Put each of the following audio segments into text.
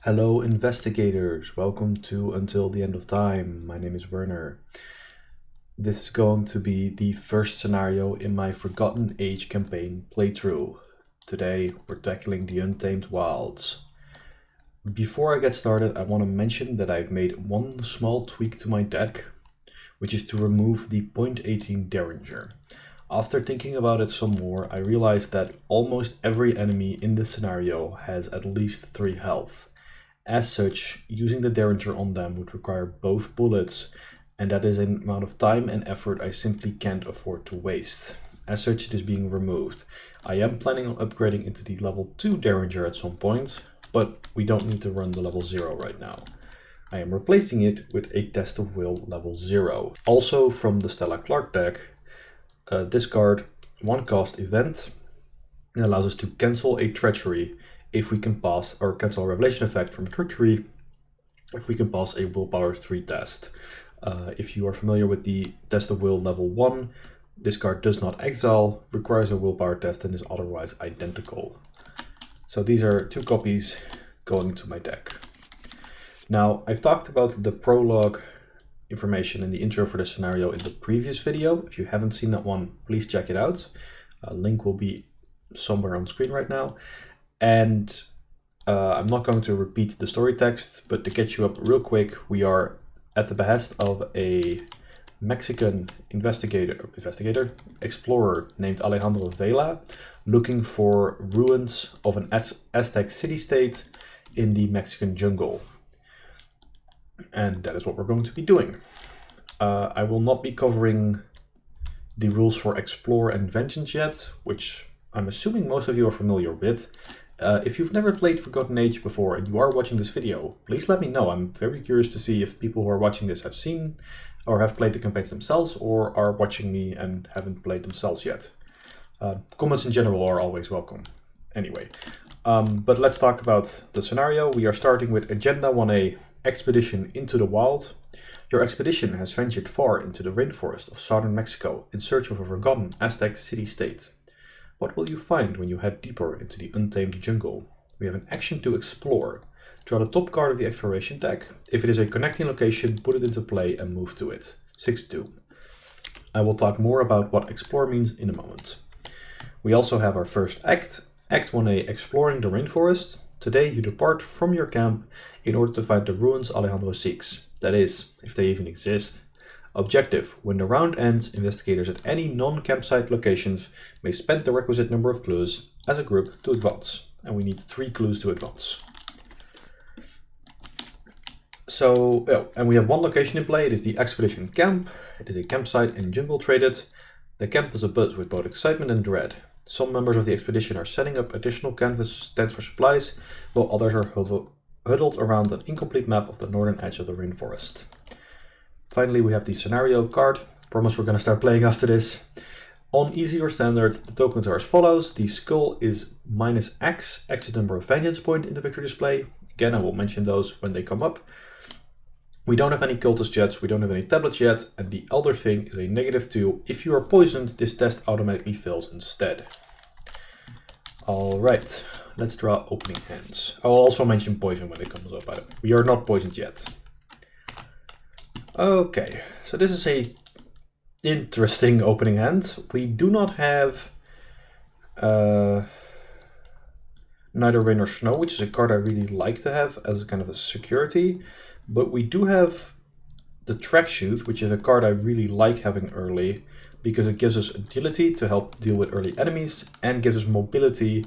Hello investigators, welcome to Until the End of Time. My name is Werner. This is going to be the first scenario in my Forgotten Age campaign playthrough. Today we're tackling the Untamed Wilds. Before I get started, I want to mention that I've made one small tweak to my deck, which is to remove the .18 Derringer. After thinking about it some more, I realized that almost every enemy in this scenario has at least 3 health. As such, using the Derringer on them would require both bullets, and that is an amount of time and effort I simply can't afford to waste. As such, it is being removed. I am planning on upgrading into the level 2 Derringer at some point, but we don't need to run the level 0 right now. I am replacing it with a Test of Will level 0. Also from the Stella Clark deck, discard 1 cost event. It allows us to cancel a treachery if we can pass, or cancel a revelation effect from treachery if we can pass a willpower 3 test. If you are familiar with the Test of Will level 1, this card does not exile, requires a willpower test, and is otherwise identical. So these are 2 copies going to my deck. Now, I've talked about the prologue information in the intro for the scenario in the previous video. If you haven't seen that one, please check it out. Link will be somewhere on screen right now. And I'm not going to repeat the story text, but to catch you up real quick, we are at the behest of a Mexican explorer named Alejandro Vela, looking for ruins of an Aztec city-state in the Mexican jungle. And that is what we're going to be doing. I will not be covering the rules for Explore and Vengeance yet, which I'm assuming most of you are familiar with. If you've never played Forgotten Age before and you are watching this video, please let me know. I'm very curious to see if people who are watching this have seen or have played the campaigns themselves, or are watching me and haven't played themselves yet. Comments in general are always welcome. Anyway, but let's talk about the scenario. We are starting with Agenda 1A, Expedition into the Wild. Your expedition has ventured far into the rainforest of southern Mexico in search of a forgotten Aztec city-state. What will you find when you head deeper into the untamed jungle? We have an action to explore. Draw the top card of the exploration deck. If it is a connecting location, put it into play and move to it. 6-2. I will talk more about what explore means in a moment. We also have our first act, Act 1A, Exploring the Rainforest. Today you depart from your camp in order to find the ruins Alejandro seeks. That is, if they even exist. Objective: when the round ends, investigators at any non-campsite locations may spend the requisite number of clues as a group to advance. And we need 3 clues to advance. So, and we have 1 location in play. It is the Expedition Camp. It is a campsite and jungle traded. The camp is abuzz with both excitement and dread. Some members of the expedition are setting up additional canvas tents for supplies, while others are huddled around an incomplete map of the northern edge of the rainforest. Finally, we have the scenario card. Promise we're going to start playing after this. On easy or standard, the tokens are as follows. The skull is -X, X is the number of vengeance point in the victory display. Again, I will mention those when they come up. We don't have any cultist yet, we don't have any tablets yet, and the elder thing is a -2. If you are poisoned, this test automatically fails instead. Alright, let's draw opening hands. I will also mention poison when it comes up. We are not poisoned yet. Okay, so this is a interesting opening hand. We do not have Neither Rain nor Snow, which is a card I really like to have as a kind of a security. But we do have the Track Shoot, which is a card I really like having early because it gives us agility to help deal with early enemies and gives us mobility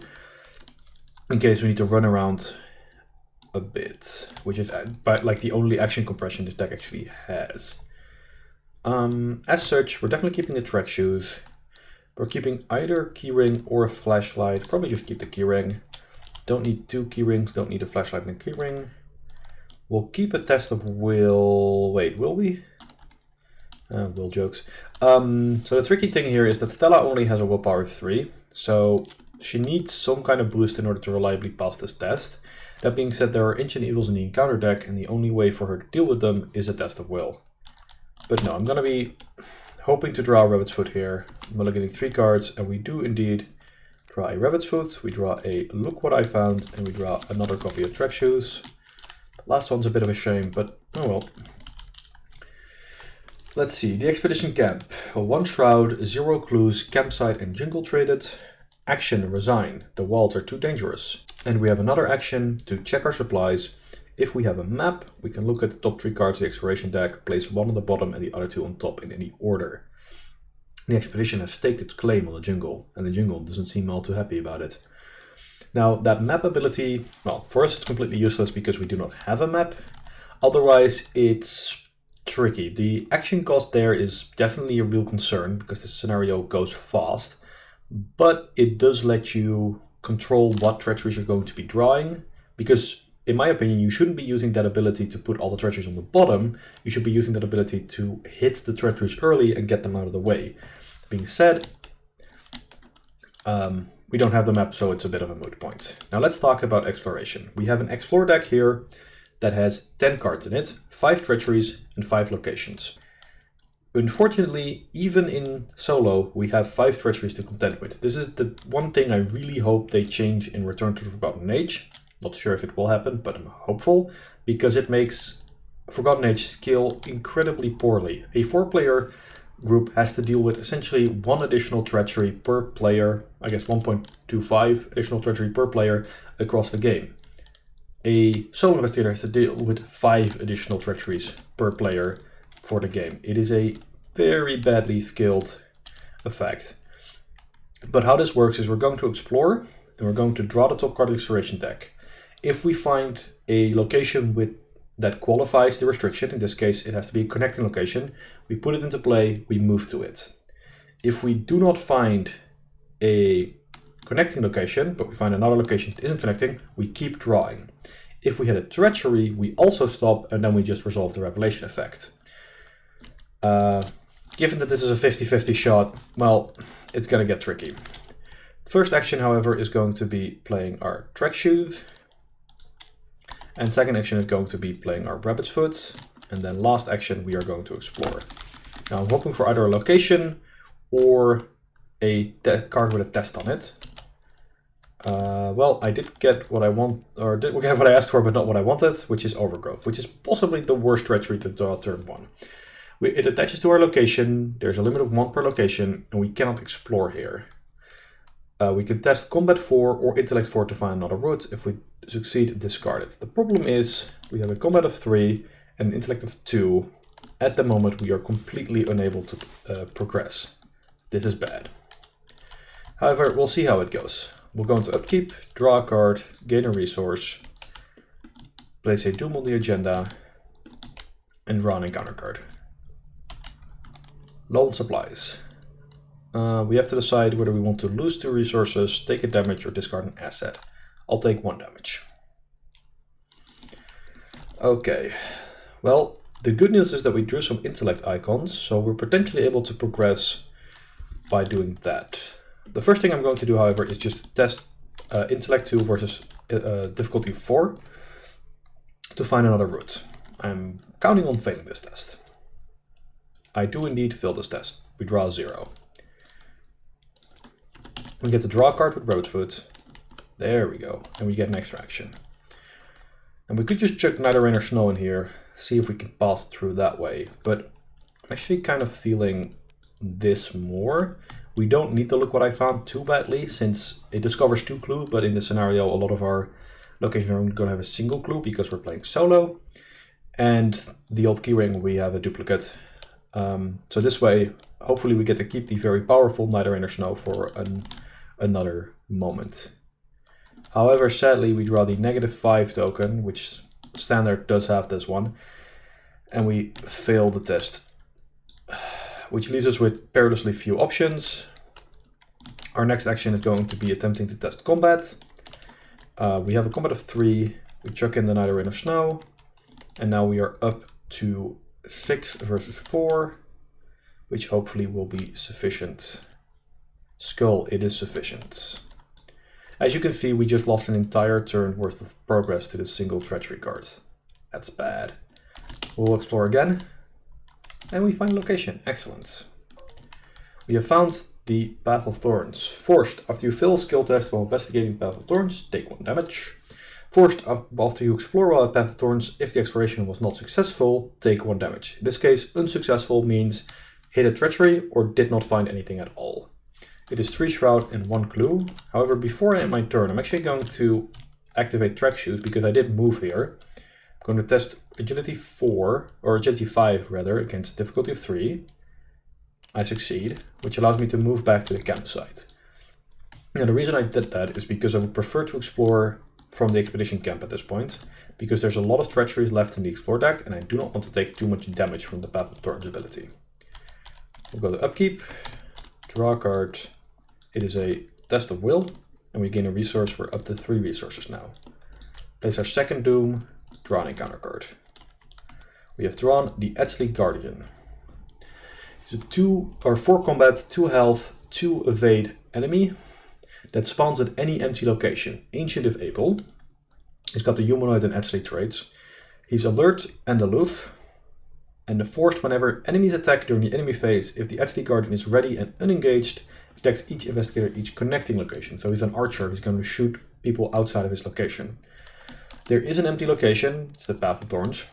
in case we need to run around a bit, which is like the only action compression this deck actually has. As such, we're definitely keeping the Track Shoes. We're keeping either Keyring or a Flashlight. Probably just keep the Keyring. Don't need 2 Keyrings, don't need a Flashlight and a Keyring. We'll keep a Test of Will. Wait, will we? Will jokes. So the tricky thing here is that Stella only has a willpower 3, so she needs some kind of boost in order to reliably pass this test. That being said, there are ancient evils in the encounter deck, and the only way for her to deal with them is a Test of Will. But no, I'm gonna be hoping to draw a Rabbit's Foot here. Mulliganing 3 cards, and we do indeed draw a Rabbit's Foot, we draw a Look What I Found, and we draw another copy of Track Shoes. Last one's a bit of a shame, but oh well. Let's see, the expedition camp. 1 shroud, 0 clues, campsite and jungle traded. Action, resign. The wilds are too dangerous. And we have another action to check our supplies. If we have a map, we can look at the top 3 cards of the exploration deck, place 1 on the bottom and the other 2 on top in any order. The expedition has staked its claim on the jungle, and the jungle doesn't seem all too happy about it. Now, that map ability, well, for us it's completely useless because we do not have a map. Otherwise, it's tricky. The action cost there is definitely a real concern because the scenario goes fast, but it does let you control what treacheries you're going to be drawing, because in my opinion you shouldn't be using that ability to put all the treacheries on the bottom. You should be using that ability to hit the treacheries early and get them out of the way. That being said, we don't have the map, so it's a bit of a moot point. Now let's talk about exploration. We have an explore deck here that has 10 cards in it, 5 treacheries and 5 locations. Unfortunately, even in solo, we have 5 treacheries to contend with. This is the one thing I really hope they change in Return to the Forgotten Age. Not sure if it will happen, but I'm hopeful, because it makes Forgotten Age scale incredibly poorly. A 4-player group has to deal with essentially 1 additional treachery per player, I guess 1.25 additional treachery per player across the game. A solo investigator has to deal with 5 additional treacheries per player for the game. It is a very badly scaled effect. But how this works is we're going to explore and we're going to draw the top card of the exploration deck. If we find a location that qualifies the restriction, in this case it has to be a connecting location, we put it into play, we move to it. If we do not find a connecting location, but we find another location that isn't connecting, we keep drawing. If we hit a treachery, we also stop, and then we just resolve the revelation effect. Given that this is a 50-50 shot, well, it's going to get tricky. First action, however, is going to be playing our Trek Shoes, and second action is going to be playing our Rabbit's Foot, and then last action we are going to explore. Now I'm hoping for either a location or a card with a test on it. Well, I did get what I want, or did get what I asked for, but not what I wanted, which is Overgrowth, which is possibly the worst treachery to draw turn 1. It attaches to our location, there's a limit of 1 per location, and we cannot explore here. We can test Combat 4 or Intellect 4 to find another route. If we succeed, discard it. The problem is we have a Combat of 3 and an Intellect of 2. At the moment, we are completely unable to progress. This is bad. However, we'll see how it goes. We'll go into Upkeep, draw a card, gain a resource, place a Doom on the agenda, and draw an encounter card. Low on supplies. We have to decide whether we want to lose 2 resources, take a damage, or discard an asset. I'll take 1 damage. Okay, well, the good news is that we drew some intellect icons, so we're potentially able to progress by doing that. The first thing I'm going to do, however, is just test intellect 2 versus difficulty 4 to find another route. I'm counting on failing this test. I do indeed fail this test. We draw 0. We get to draw a card with Rabbit's Foot. There we go. And we get an extra action. And we could just chuck Neither Rain nor Snow in here, see if we can pass through that way. But I'm actually kind of feeling this more. We don't need to look what I found too badly, since it discovers 2 clues, but in this scenario a lot of our locations are going to have a single clue because we're playing solo. And the old keyring, we have a duplicate. So this way, hopefully we get to keep the very powerful Neither Rain nor Snow for another moment. However, sadly, we draw the -5 token, which standard does have this one, and we fail the test, which leaves us with perilously few options. Our next action is going to be attempting to test combat. We have a combat of 3, we chuck in the Neither Rain nor Snow, and now we are up to 6 versus 4, which hopefully will be sufficient. Skull, it is sufficient. As you can see, we just lost an entire turn worth of progress to this single treachery card. That's bad. We'll explore again, and we find a location. Excellent. We have found the Path of Thorns. Forced, after you fail a skill test while investigating Path of Thorns, take 1 damage. Forced after you explore while at Path of Thorns, if the exploration was not successful, take 1 damage. In this case, unsuccessful means hit a treachery or did not find anything at all. It is 3 shroud and 1 clue. However, before I end my turn, I'm actually going to activate track shoes because I did move here. I'm going to test agility 4, or agility 5 rather, against difficulty of 3. I succeed, which allows me to move back to the campsite. Now the reason I did that is because I would prefer to explore from the expedition camp at this point, because there's a lot of treacheries left in the explore deck and I do not want to take too much damage from the Path of Thorns ability. We'll go to upkeep, draw a card. It is a test of will, and we gain a resource for up to 3 resources now. Place our second doom, draw an encounter card. We have drawn the Edsley Guardian. It's a 4 combat, 2 health, 2 evade enemy that spawns at any empty location. Ancient if able. He's got the humanoid and Edsley traits. He's alert and aloof, and forced whenever enemies attack during the enemy phase. If the Edsley Guardian is ready and unengaged, attacks each investigator each connecting location. So he's an archer, he's going to shoot people outside of his location. There is an empty location, it's the Path of Thorns,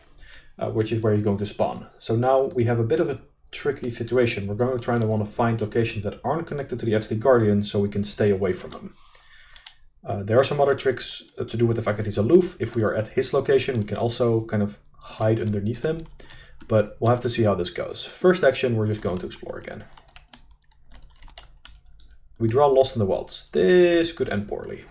which is where he's going to spawn. So now we have a bit of a tricky situation. We're going to try to want to find locations that aren't connected to the Edsley Guardian so we can stay away from him. There are some other tricks to do with the fact that he's aloof. If we are at his location, we can also kind of hide underneath him, but we'll have to see how this goes. First action, we're just going to explore again. We draw Lost in the Wilds. This could end poorly.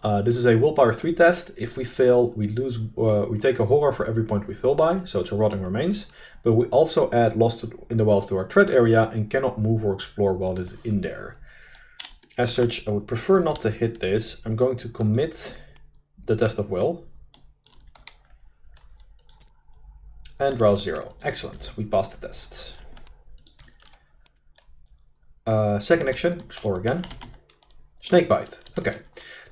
This is a willpower 3 test. If we fail, we lose. We take a horror for every point we fail by, so it's a rotting remains. But we also add Lost in the Wilds to our threat area and cannot move or explore while it is in there. As such, I would prefer not to hit this. I'm going to commit the test of will. And draw 0. Excellent, we passed the test. Second action, explore again. Snakebite. Okay,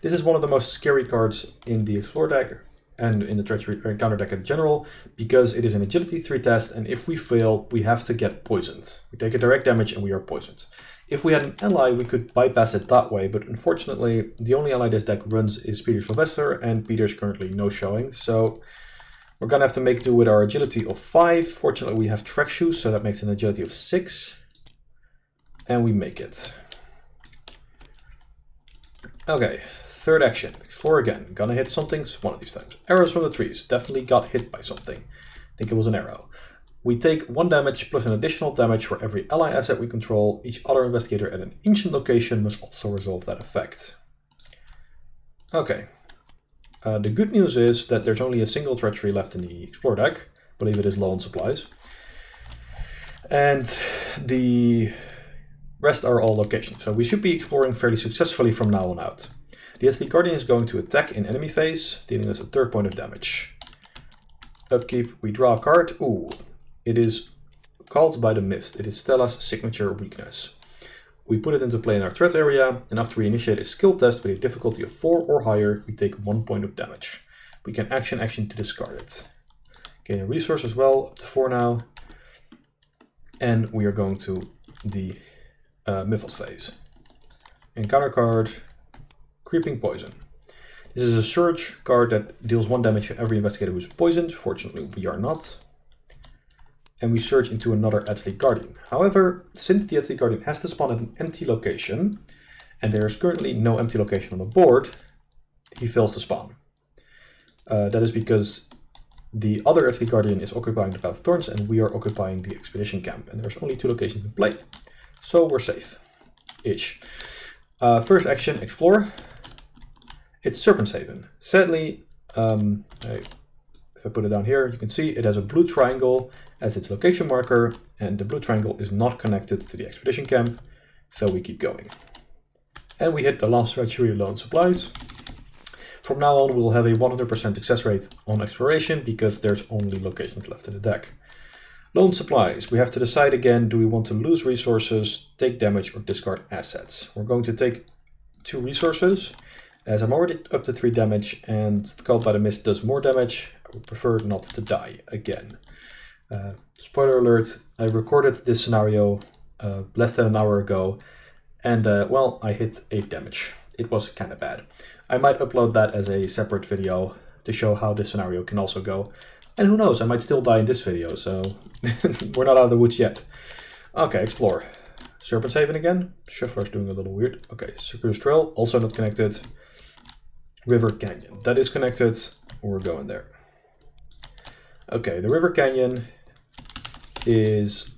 this is one of the most scary cards in the explore deck and in the treachery encounter deck in general, because it is an agility 3 test, and if we fail, we have to get poisoned. We take a direct damage and we are poisoned. If we had an ally, we could bypass it that way, but unfortunately, the only ally this deck runs is Peter Sylvester, and Peter's currently no showing, so we're gonna have to make do with our agility of 5. Fortunately, we have track shoes, so that makes an agility of 6. And we make it. Okay, third action. Explore again. Gonna hit something one of these times. Arrows from the trees. Definitely got hit by something. I think it was an arrow. We take 1 damage plus an additional damage for every ally asset we control. Each other investigator at an ancient location must also resolve that effect. Okay. The good news is that there's only a single treachery left in the explore deck. I believe it is low on supplies. And the rest are all locations, so we should be exploring fairly successfully from now on out. The Edsley Guardian is going to attack in enemy phase, dealing us a 3rd point of damage. Upkeep, we draw a card. Ooh, it is called by the mist. It is Stella's signature weakness. We put it into play in our threat area, and after we initiate a skill test with a difficulty of 4 or higher, we take 1 point of damage. We can action to discard it. Gain a resource as well, up to 4 now. And we are going to the Mythos phase. Encounter card, Creeping Poison. This is a surge card that deals 1 damage to every investigator who is poisoned. Fortunately, we are not. And we surge into another Edsley Guardian. However, since the Edsley Guardian has to spawn at an empty location, and there is currently no empty location on the board, he fails to spawn. That is because the other Edsley Guardian is occupying the Path of Thorns, and we are occupying the expedition camp, and there's only 2 locations in play. So we're safe-ish. First action, explore. It's Serpent's Haven. Sadly, if I put it down here, you can see it has a blue triangle as its location marker, and the blue triangle is not connected to the expedition camp, so we keep going. And we hit the last treachery low on supplies. From now on, we'll have a 100% success rate on exploration because there's only locations left in the deck. Loan supplies. We have to decide again, do we want to lose resources, take damage, or discard assets? We're going to take 2 resources, as I'm already up to 3 damage, and Called by the Mist does more damage. I would prefer not to die again. Spoiler alert, I recorded this scenario less than an hour ago, and well, I hit 8 damage. It was kind of bad. I might upload that as a separate video to show how this scenario can also go. And who knows, I might still die in this video, so we're not out of the woods yet. Okay, explore. Serpent's Haven again. Shuffler's doing a little weird. Okay, Circuitous Trail, also not connected. River Canyon, that is connected. We're going there. Okay, the River Canyon is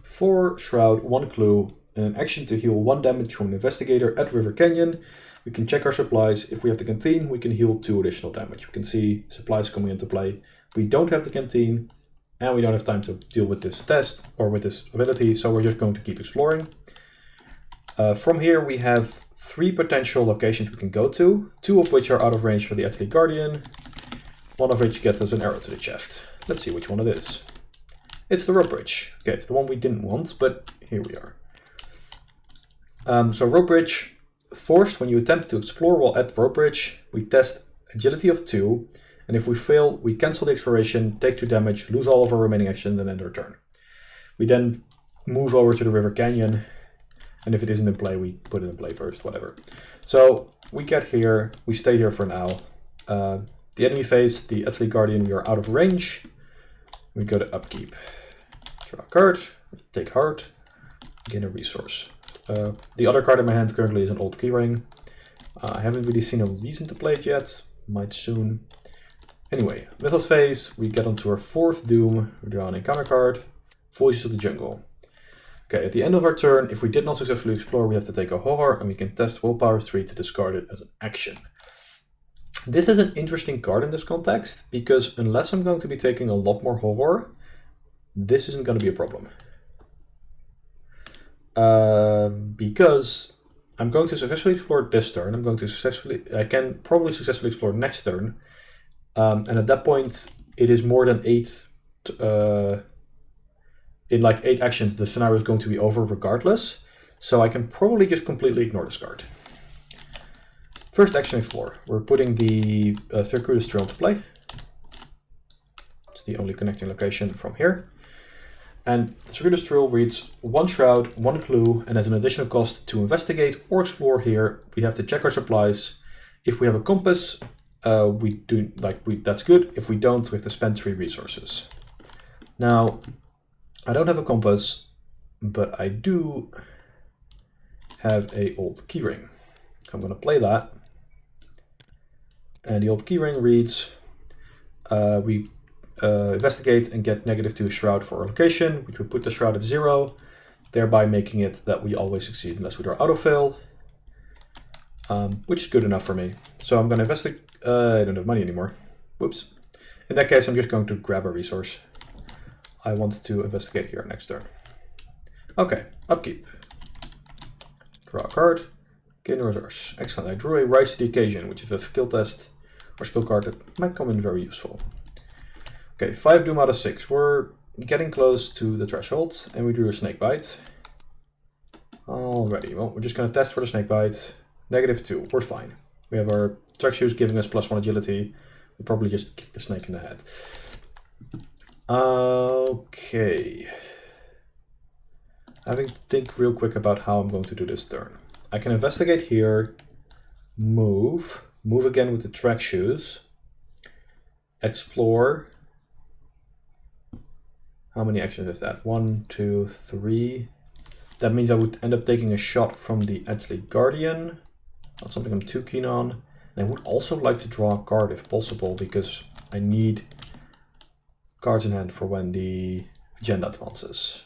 4 Shroud, 1 Clue, and an action to heal 1 damage from an investigator at River Canyon. We can check our supplies. If we have the canteen, we can heal 2 additional damage. We can see supplies coming into play. We don't have the canteen, and we don't have time to deal with this test, or with this ability, so we're just going to keep exploring. From here, we have 3 potential locations we can go to, 2 of which are out of range for the Athlete Guardian, 1 of which gets us an arrow to the chest. Let's see which one it is. It's the rope bridge. Okay, it's the one we didn't want, but here we are. So rope bridge, forced when you attempt to explore while at rope bridge, we test agility of 2, and if we fail, we cancel the exploration, take 2 damage, lose all of our remaining actions, and end our turn. We then move over to the River Canyon, and if it isn't in play, we put it in play first, whatever. So we get here, we stay here for now. The enemy phase, the Athlete Guardian, we are out of range. We go to upkeep. Draw a card, take heart, gain a resource. The other card in my hand currently is an old keyring. I haven't really seen a reason to play it yet. Might soon. Anyway, Mythos phase, we get onto our 4th Doom. We draw an encounter card. Voices of the Jungle. Okay, at the end of our turn, if we did not successfully explore, we have to take a horror, and we can test Willpower 3 to discard it as an action. This is an interesting card in this context, because unless I'm going to be taking a lot more horror, this isn't going to be a problem. Because I'm going to successfully explore this turn, I can probably successfully explore next turn, and at that point, it is more than 8, in like 8 actions, the scenario is going to be over regardless, so I can probably just completely ignore this card. First action, explore. We're putting the Circuitous Trail to play. It's the only connecting location from here. And the Circuitous Trail reads 1 Shroud, 1 Clue, and as an additional cost to investigate or explore here, we have to check our supplies. If we have a compass, that's good. If we don't, we have to spend 3 resources. Now, I don't have a compass, but I do have a old keyring. I'm going to play that. And the old keyring reads, we investigate and get -2 Shroud for our location, which will put the Shroud at 0, thereby making it that we always succeed unless we draw auto-fail, which is good enough for me. So I'm going to investigate. I don't have money anymore. Whoops. In that case, I'm just going to grab a resource. I want to investigate here next turn. Okay, upkeep. Draw a card. Gain a resource. Excellent. I drew a Rise to the Occasion, which is a skill test or skill card that might come in very useful. Okay, 5 Doom out of 6. We're getting close to the threshold, and we drew a Snake Bite. Alrighty, well, we're just going to test for the Snake Bite. -2, we're fine. We have our track shoes giving us +1 agility. We'll probably just kick the snake in the head. Okay. Having to think real quick about how I'm going to do this turn. I can investigate here, move again with the track shoes, explore. How many actions is that? 1, 2, 3. That means I would end up taking a shot from the Athlete Guardian. Not something I'm too keen on. And I would also like to draw a card if possible, because I need cards in hand for when the agenda advances.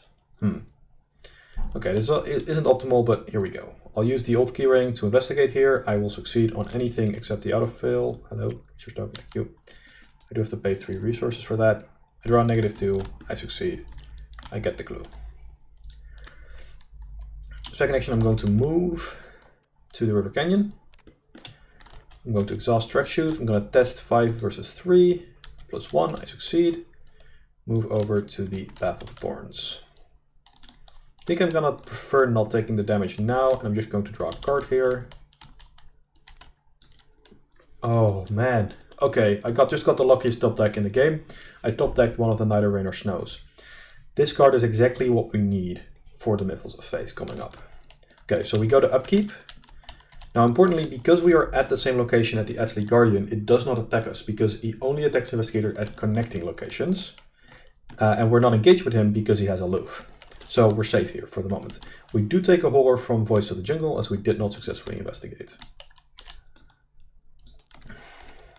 Okay, this isn't optimal, but here we go. I'll use the old keyring to investigate here. I will succeed on anything except the auto-fail. Hello, thank you. I do have to pay 3 resources for that. I draw -2, I succeed. I get the clue. Second action, I'm going to move to the River Canyon. I'm going to exhaust track shoes. I'm going to test 5 versus 3, +1, I succeed. Move over to the Path of Thorns. I think I'm gonna prefer not taking the damage now, and I'm just going to draw a card here. Oh man. Okay, I just got the luckiest top deck in the game. I top decked one of the Neither Rain or Snows. This card is exactly what we need for the Mythos phase coming up. Okay, so we go to upkeep. Now, importantly, because we are at the same location at the Astley Guardian, it does not attack us because he only attacks Investigator at connecting locations. And we're not engaged with him because he has aloof. So we're safe here for the moment. We do take a horror from Voice of the Jungle as we did not successfully investigate.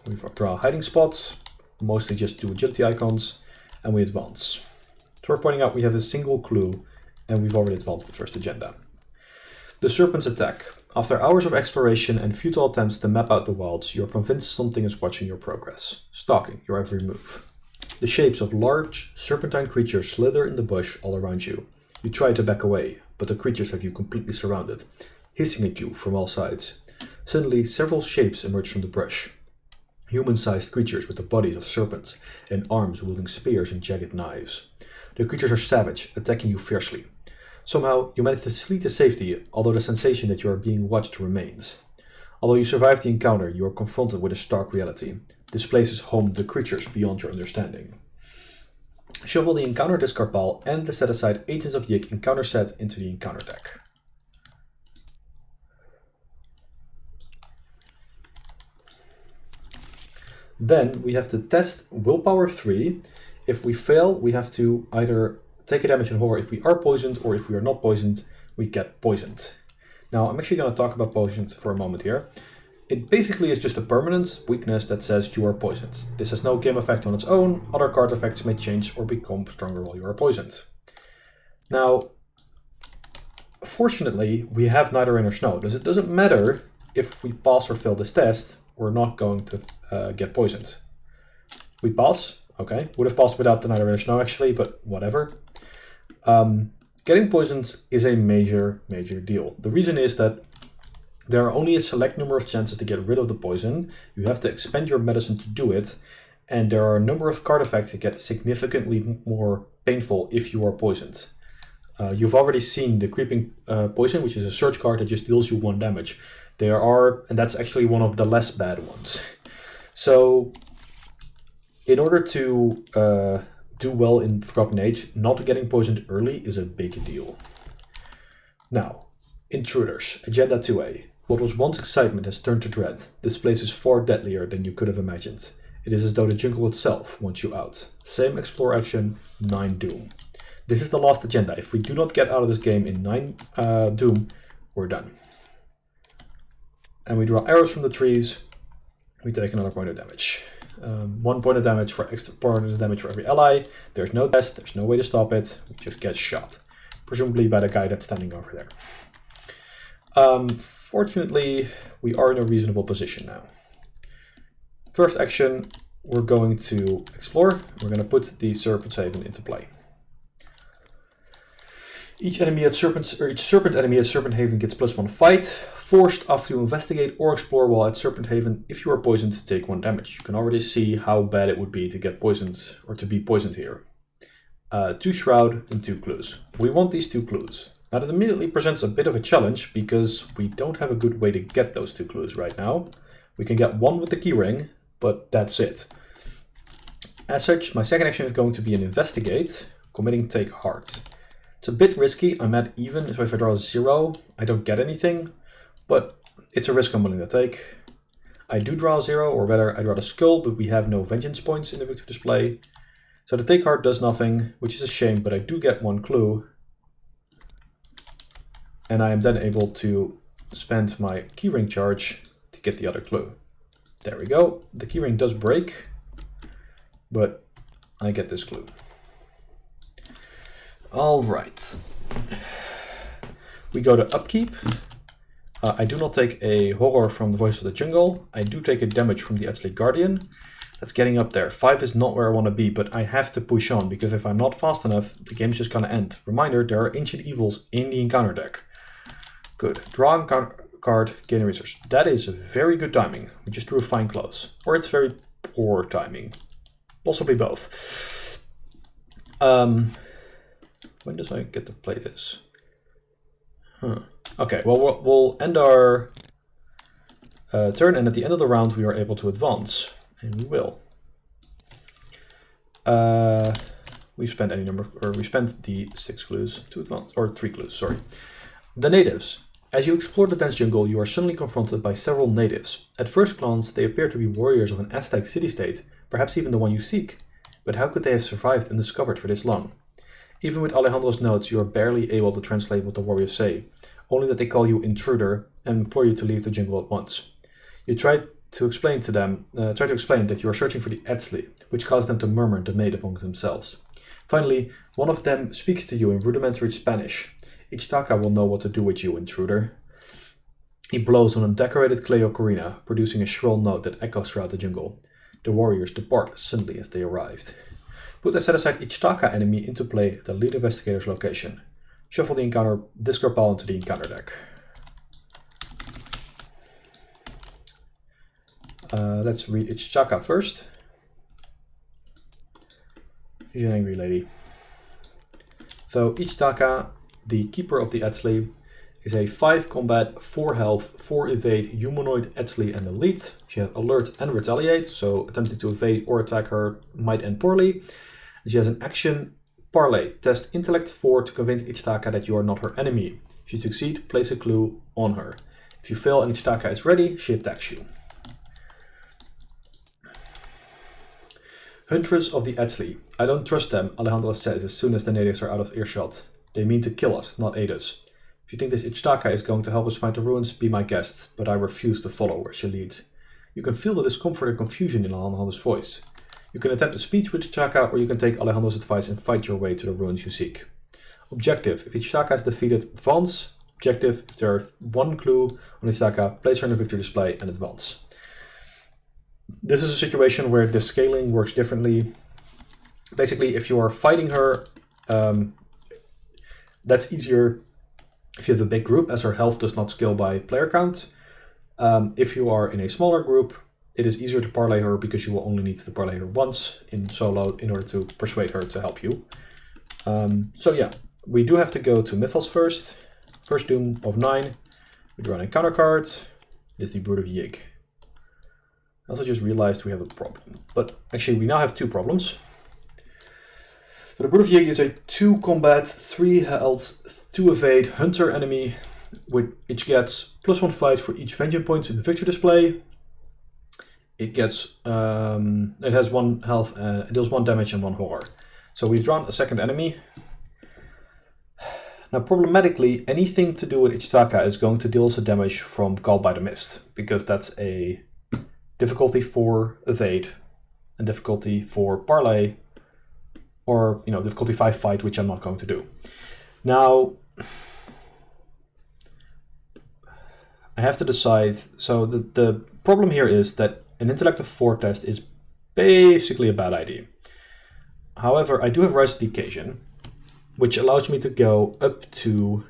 We draw hiding spots, mostly just do agility icons, and we advance. So we're pointing out we have a single clue and we've already advanced the first agenda. The Serpent's attack. After hours of exploration and futile attempts to map out the wilds, you are convinced something is watching your progress, stalking your every move. The shapes of large, serpentine creatures slither in the bush all around you. You try to back away, but the creatures have you completely surrounded, hissing at you from all sides. Suddenly, several shapes emerge from the brush. Human-sized creatures with the bodies of serpents and arms wielding spears and jagged knives. The creatures are savage, attacking you fiercely. Somehow, you manage to flee to safety, although the sensation that you are being watched remains. Although you survive the encounter, you are confronted with a stark reality. This place is home to creatures beyond your understanding. Shuffle the encounter discard pile and the set aside Agents of Yik encounter set into the encounter deck. Then we have to test Willpower 3. If we fail, we have to either take a damage in horror if we are poisoned, or if we are not poisoned, we get poisoned. Now, I'm actually going to talk about poisoned for a moment here. It basically is just a permanent weakness that says you are poisoned. This has no game effect on its own. Other card effects may change or become stronger while you are poisoned. Now, fortunately, we have neither rain nor snow. It doesn't matter if we pass or fail this test, we're not going to get poisoned. We pass, okay. Would have passed without the neither rain nor snow actually, but whatever. Getting poisoned is a major deal. The reason is that there are only a select number of chances to get rid of the poison. You have to expend your medicine to do it, and there are a number of card effects that get significantly more painful if you are poisoned. You've already seen the Creeping Poison, which is a search card that just deals you 1 damage. There are, and that's actually one of the less bad ones. So, in order to do well in Forgotten Age, not getting poisoned early is a big deal. Now, Intruders, Agenda 2A. What was once excitement has turned to dread. This place is far deadlier than you could have imagined. It is as though the jungle itself wants you out. Same explore action, 9 Doom. This is the last agenda. If we do not get out of this game in 9 Doom, we're done. And we draw arrows from the trees. We take another point of damage. 1 point of damage for extra point of damage for every ally. There's no test, there's no way to stop it. We just get shot. Presumably by the guy that's standing over there. Fortunately, we are in a reasonable position now. First action, we're going to explore. We're going to put the Serpent's Haven into play. Each serpent enemy at Serpent Haven gets +1 fight. Forced after you investigate or explore while at Serpent Haven. If you are poisoned, take 1 damage. You can already see how bad it would be to get poisoned or to be poisoned here. 2 Shroud and 2 Clues. We want these 2 clues. Now that immediately presents a bit of a challenge because we don't have a good way to get those 2 clues right now. We can get 1 with the keyring, but that's it. As such, my second action is going to be an investigate, committing take heart. It's a bit risky. I'm at even, so if I draw 0, I don't get anything, but it's a risk I'm willing to take. I do draw 0, or rather I draw the skull, but we have no vengeance points in the victory display. So the take heart does nothing, which is a shame, but I do get 1 clue. And I am then able to spend my keyring charge to get the other clue. There we go. The keyring does break, but I get this clue. All right. We go to upkeep. I do not take a horror from the Voice of the Jungle. I do take a damage from the Astley Guardian. That's getting up there. 5 is not where I want to be, but I have to push on because if I'm not fast enough, the game's just going to end. Reminder, there are Ancient Evils in the encounter deck. Good. Draw a card, gain a resource. That is very good timing. We just drew a fine close. Or it's very poor timing. Possibly both. When does I get to play this? Okay, well, we'll end our turn, and at the end of the round we are able to advance. And we will. We spent the 6 clues to advance, or 3 clues, sorry. The natives. As you explore the dense jungle, you are suddenly confronted by several natives. At first glance, they appear to be warriors of an Aztec city-state, perhaps even the one you seek. But how could they have survived undiscovered for this long? Even with Alejandro's notes, you are barely able to translate what the warriors say, only that they call you intruder and implore you to leave the jungle at once. You try to explain that you are searching for the Etzli, which causes them to murmur and debate among themselves. Finally, one of them speaks to you in rudimentary Spanish. Ichtaka will know what to do with you, intruder. He blows on a decorated clay ocarina, producing a shrill note that echoes throughout the jungle. The warriors depart as suddenly as they arrived. Put the set-aside Ichtaka enemy into play at the lead investigator's location. Shuffle the encounter discard pile into the encounter deck. Let's read Ichtaka first. She's an angry lady. So Ichtaka, the keeper of the Etzli, is a 5 combat, 4 health, 4 evade humanoid Etzli and elite. She has alert and retaliate, so attempting to evade or attack her might end poorly. She has an action Parley. Test intellect 4 to convince Ichtaka that you are not her enemy. If you succeed, place a clue on her. If you fail and Ichtaka is ready, she attacks you. Huntress of the Etzli. I don't trust them, Alejandro says as soon as the natives are out of earshot. They mean to kill us, not aid us. If you think this Ichtaka is going to help us find the ruins, be my guest, but I refuse to follow where she leads. You can feel the discomfort and confusion in Alejandro's voice. You can attempt a speech with Ichtaka, or you can take Alejandro's advice and fight your way to the ruins you seek. Objective: if Ichtaka is defeated, advance. Objective: if there is one clue on Ichtaka, place her in the victory display and advance. This is a situation where the scaling works differently. Basically, if you are fighting her, that's easier if you have a big group, as her health does not scale by player count. If you are in a smaller group, it is easier to parlay her because you will only need to parlay her once in solo in order to persuade her to help you. So yeah, we do have to go to Mythos first. First Doom of 9. We draw an encounter card. It is the Brood of Yig. I also just realized we have a problem. But actually we now have 2 problems. So the Brood of Yig is a 2 combat, 3 health, 2 evade hunter enemy, which gets +1 fight for each vengeance points in the victory display. It gets, it has 1 health, it deals 1 damage and 1 horror. So we've drawn a second enemy. Now problematically, anything to do with Ichtaka is going to deal us a damage from Call by the Mist, because that's a difficulty 4 evade and difficulty 4 parlay, or difficulty 5 fight, which I'm not going to do. Now, I have to decide. So the problem here is that an intellect of 4 test is basically a bad idea. However, I do have Rise to the Occasion, which allows me to go up to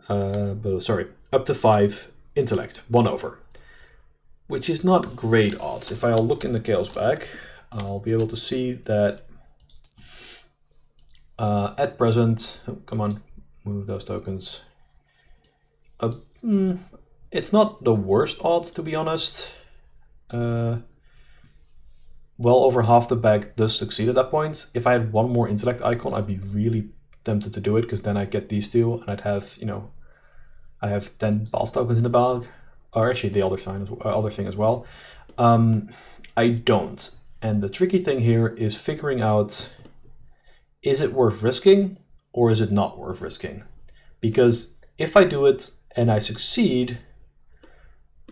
up to 5 intellect, 1 over, which is not great odds. If I'll look in the Chaos bag, I'll be able to see that at present, come on, move those tokens. It's not the worst odds, to be honest. Well over half the bag does succeed at that point. If I had 1 more intellect icon, I'd be really tempted to do it, because then I'd get these 2, and I'd have, I have 10 boss tokens in the bag, or actually the other thing as well. I don't. And the tricky thing here is figuring out, is it worth risking or is it not worth risking? Because if I do it and I succeed,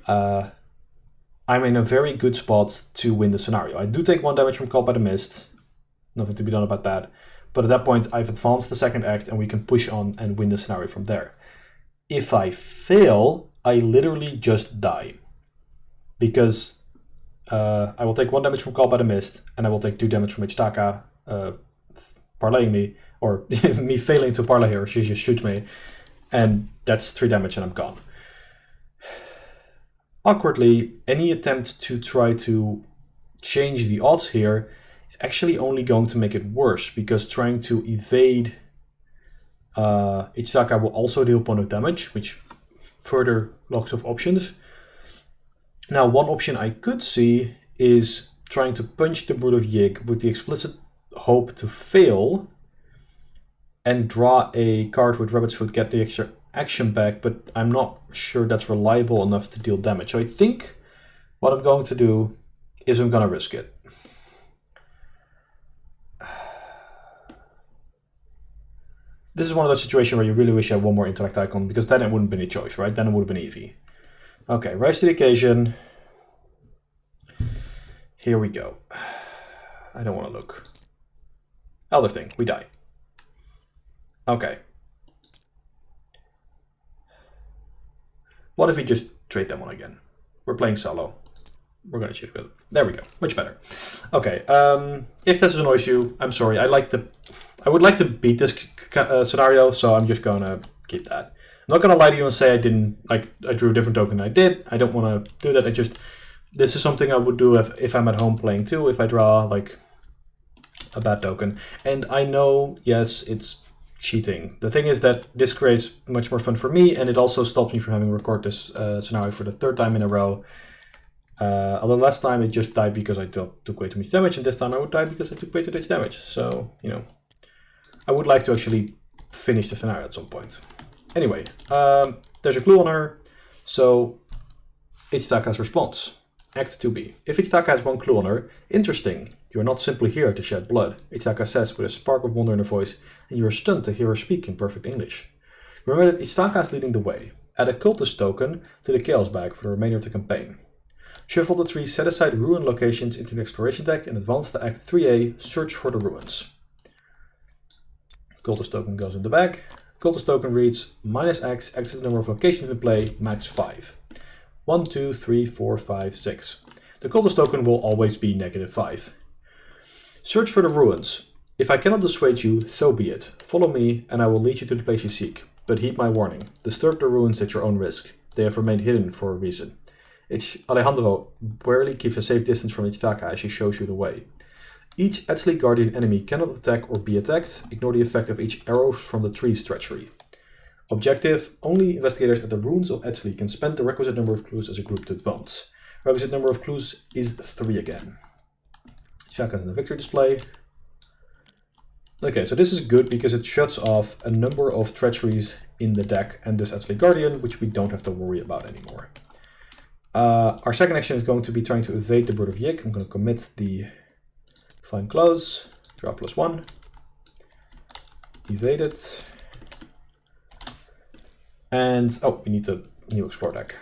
I'm in a very good spot to win the scenario. I do take 1 damage from Call by the Mist, nothing to be done about that. But at that point, I've advanced the second act and we can push on and win the scenario from there. If I fail, I literally just die. Because I will take 1 damage from Call by the Mist, and I will take 2 damage from Ichtaka parlaying me, or me failing to parlay her, she just shoots me, and that's 3 damage and I'm gone. Awkwardly, any attempt to try to change the odds here is actually only going to make it worse, because trying to evade Ichtaka will also deal point of damage, which further locks off options. Now, one option I could see is trying to punch the Brood of Yig with the explicit hope to fail and draw a card with Rabbit's Foot, get the extra action back, but I'm not sure that's reliable enough to deal damage. So I think what I'm going to do is I'm going to risk it. This is one of those situations where you really wish you had one more intellect icon, because then it wouldn't be any choice, right? Then it would have been easy. Okay, rise to the occasion. Here we go. I don't want to look. Elder thing, we die. Okay. What if we just trade them one again? We're playing solo. We're going to shoot with it. There we go. Much better. Okay. If this annoys you, I'm sorry. I would like to beat this scenario, so I'm just going to keep that. I'm not going to lie to you and say I didn't, like, I drew a different token than I did. I don't want to do that. This is something I would do if I'm at home playing too, if I draw, like, a bad token. And I know, yes, it's cheating. The thing is that this creates much more fun for me, and it also stops me from having to record this scenario for the third time in a row. Although last time it just died because I took way too much damage, and this time I would die because I took way too much damage. So, you know, I would like to actually finish the scenario at some point. Anyway, there's a clue on her, so Ichitaka's response. Act 2b. If Ichitaka has one clue on her, interesting. You are not simply here to shed blood, Ichitaka says with a spark of wonder in her voice, and you are stunned to hear her speak in perfect English. Remember that Ichitaka is leading the way. Add a cultist token to the chaos bag for the remainder of the campaign. Shuffle the 3 set-aside ruin locations into the exploration deck and advance to Act 3a, search for the ruins. Cultist token goes in the bag. Cultist token reads, -X, X is the number of locations in play, max 5. 1, 2, 3, 4, 5, 6. The cultist token will always be -5. Search for the ruins. If I cannot dissuade you, so be it. Follow me, and I will lead you to the place you seek. But heed my warning. Disturb the ruins at your own risk. They have remained hidden for a reason. Alejandro barely keeps a safe distance from Ichitaka as she shows you the way. Each Etzli Guardian enemy cannot attack or be attacked. Ignore the effect of each arrow from the tree's treachery. Objective: only investigators at the ruins of Etzli can spend the requisite number of clues as a group to advance. Requisite number of clues is 3 again. Shaka's in the victory display. Okay, so this is good because it shuts off a number of treacheries in the deck and this Etzli Guardian, which we don't have to worry about anymore. Our second action is going to be trying to evade the Brood of Yik. I'm going to commit the Flying Close, draw +1, evade it, and oh, we need the new Explore deck.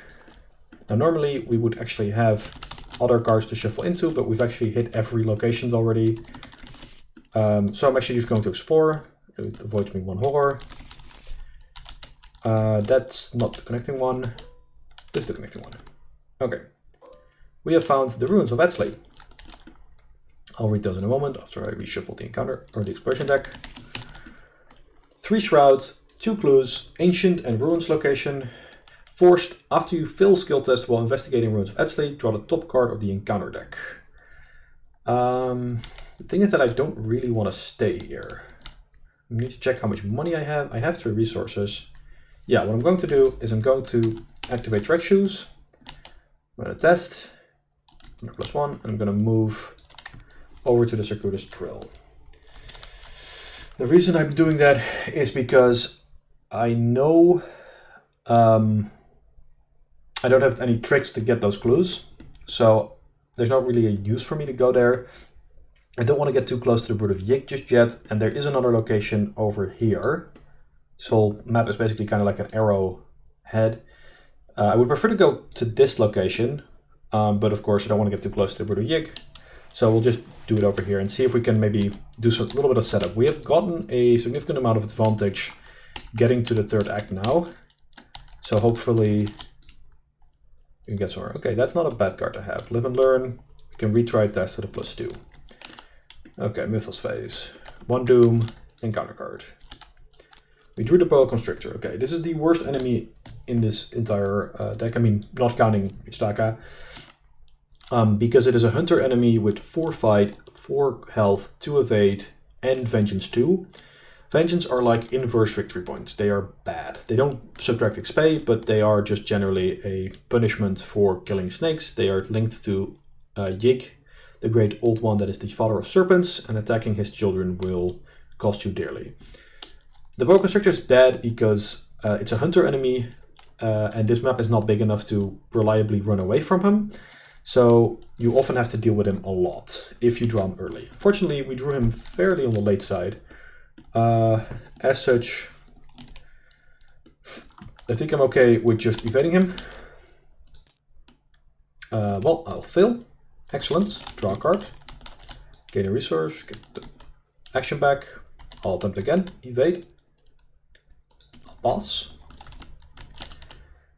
Now normally we would actually have other cards to shuffle into, but we've actually hit every location already. So I'm actually just going to Explore. It avoids me 1 horror. That's not the connecting one. This is the connecting one. Okay. We have found the ruins of Etzli. I'll read those in a moment after I reshuffle the encounter or the exploration deck. 3 shrouds, 2 clues, ancient and ruins location. Forced, after you fail skill test while investigating ruins of Etzli, draw the top card of the encounter deck. The thing is that I don't really want to stay here. I need to check how much money I have. I have 3 resources. Yeah, what I'm going to do is I'm going to activate Trek Shoes. I'm going to test. +1, and I'm going to move over to the circuitous drill. The reason I'm doing that is because I know I don't have any tricks to get those clues, so there's not really a use for me to go there. I don't want to get too close to the Brood of Yik just yet, and there is another location over here. This whole map is basically kind of like an arrow head. I would prefer to go to this location, but of course I don't want to get too close to the Brood of Yik. So we'll just do it over here and see if we can maybe do a little bit of setup. We have gotten a significant amount of advantage getting to the 3rd act now. So hopefully we can get somewhere. Okay, that's not a bad card to have. Live and Learn. We can retry test with a +2. Okay, Mythos Phase. 1 Doom, encounter card. We drew the Boa Constrictor. Okay, this is the worst enemy in this entire deck. I mean, not counting Ichitaka. Because it is a hunter enemy with 4 fight, 4 health, 2 evade, and Vengeance 2. Vengeance are like inverse victory points. They are bad. They don't subtract XP, but they are just generally a punishment for killing snakes. They are linked to Yik, the great old one that is the father of serpents, and attacking his children will cost you dearly. The Boa Constrictor is bad because It's a hunter enemy, and this map is not big enough to reliably run away from him. So you often have to deal with him a lot if you draw him early. Fortunately, we drew him fairly on the late side. As such, I think I'm okay with just evading him. Well, I'll fail. Excellent. Draw a card. Gain a resource. Get the action back. I'll attempt again. Evade. I'll pass.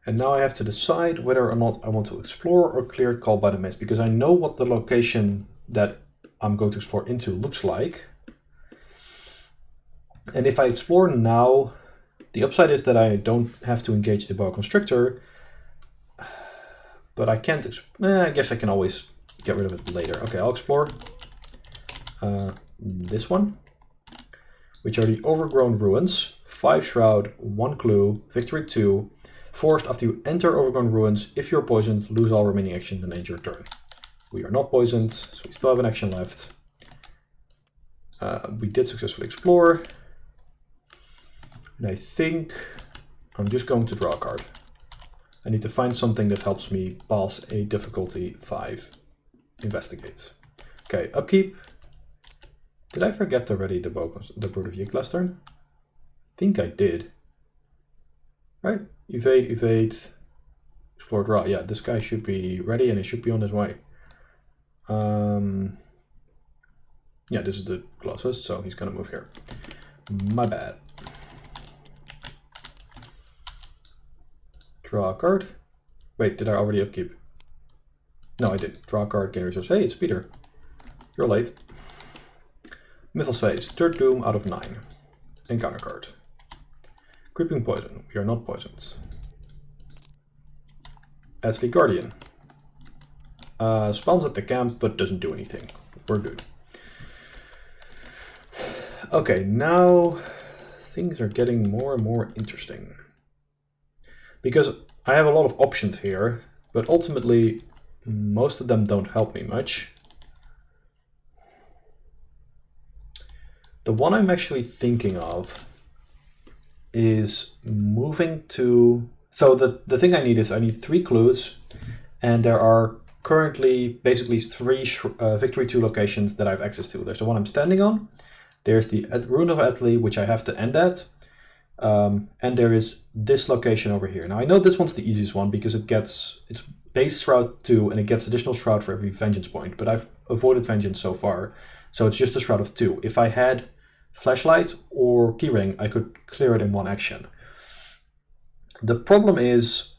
And now I have to decide whether or not I want to explore or clear it called by the mist, because I know what the location that I'm going to explore into looks like. And if I explore now, the upside is that I don't have to engage the boa constrictor, but I can't, I guess I can always get rid of it later. Okay, I'll explore this one, which are the Overgrown Ruins. 5 Shroud, 1 Clue, Victory 2. Forced after you enter Overgrown Ruins. If you're poisoned, lose all remaining actions and end your turn. We are not poisoned, so we still have an action left. We did successfully explore. And I think I'm just going to draw a card. I need to find something that helps me pass a difficulty 5. Investigate. Okay, upkeep. Did I forget already the Brood of Yig last turn? I think I did. Right? Evade, evade, explore, draw. Yeah, this guy should be ready and he should be on his way. Yeah, this is the closest, so he's gonna move here. My bad. Draw a card. Wait, did I already upkeep? No, I did. Draw a card, gain a resource. Hey, it's Peter. You're late. Mythos Phase, third Doom out of 9. Encounter card. Creeping Poison, we are not poisoned. Ashley Guardian. Spawns at the camp, but doesn't do anything. We're good. Okay, now things are getting more and more interesting. Because I have a lot of options here, but ultimately most of them don't help me much. The one I'm actually thinking of is moving to... So the thing I need is I need 3 clues, and there are currently basically 3 Victory 2 locations that I have access to. There's the one I'm standing on, there's the Rune of Atli, which I have to end at, and there is this location over here. Now I know this one's the easiest one because it's base Shroud 2 and it gets additional Shroud for every Vengeance point, but I've avoided Vengeance so far, so it's just a Shroud of 2. If I had Flashlight or Keyring, I could clear it in one action. The problem is